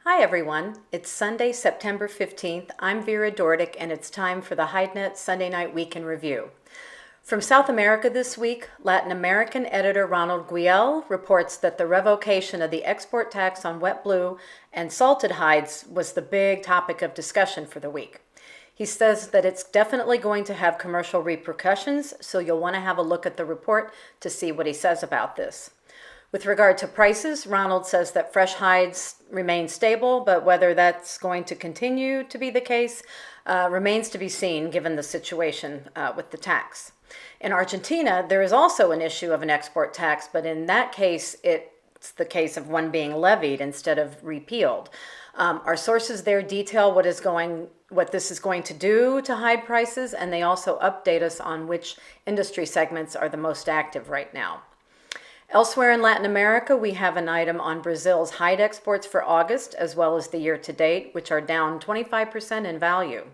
Hi everyone, it's Sunday, September 15th. I'm Vera Dordick and it's time for the HideNet Sunday Night Week in Review. From South America this week, Latin American editor Ronald Guiel reports that the revocation of the export tax on wet blue and salted hides was the big topic of discussion for the week. He says that it's definitely going to have commercial repercussions, so you'll want to have a look at the report to see what he says about this. With regard to prices, Ronald says that fresh hides remain stable, but whether that's going to continue to be the case remains to be seen given the situation with the tax. In Argentina, there is also an issue of an export tax, but in that case, it's the case of one being levied instead of repealed. Our sources there detail what this is going to do to hide prices, and they also update us on which industry segments are the most active right now. Elsewhere in Latin America, we have an item on Brazil's hide exports for August, as well as the year-to-date, which are down 25% in value.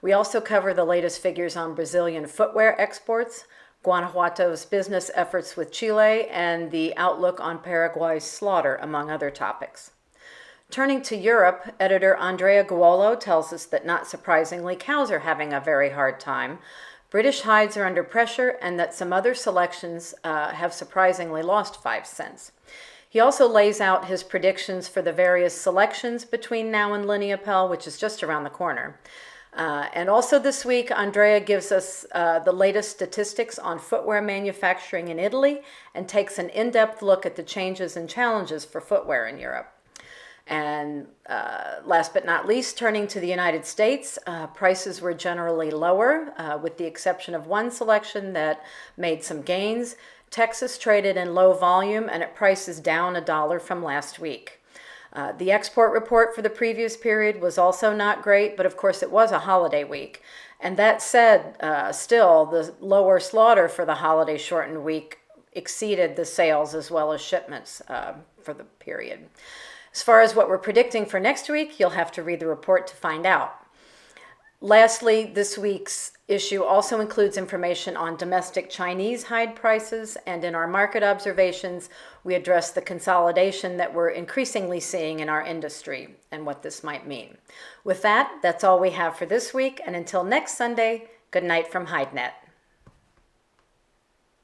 We also cover the latest figures on Brazilian footwear exports, Guanajuato's business efforts with Chile, and the outlook on Paraguay's slaughter, among other topics. Turning to Europe, editor Andrea Guolo tells us that, not surprisingly, cows are having a very hard time. British hides are under pressure, and that some other selections have surprisingly lost 5 cents. He also lays out his predictions for the various selections between now and Lineapel, which is just around the corner. And also this week, Andrea gives us the latest statistics on footwear manufacturing in Italy and takes an in-depth look at the changes and challenges for footwear in Europe. And last but not least, turning to the United States, prices were generally lower, with the exception of one selection that made some gains. Texas traded in low volume and at prices down $1 from last week. The export report for the previous period was also not great, but of course it was a holiday week. And that said, still, the lower slaughter for the holiday shortened week exceeded the sales as well as shipments for the period. As far as what we're predicting for next week, you'll have to read the report to find out. Lastly, this week's issue also includes information on domestic Chinese hide prices, and in our market observations, we address the consolidation that we're increasingly seeing in our industry and what this might mean. With that, that's all we have for this week, and until next Sunday, good night from HideNet.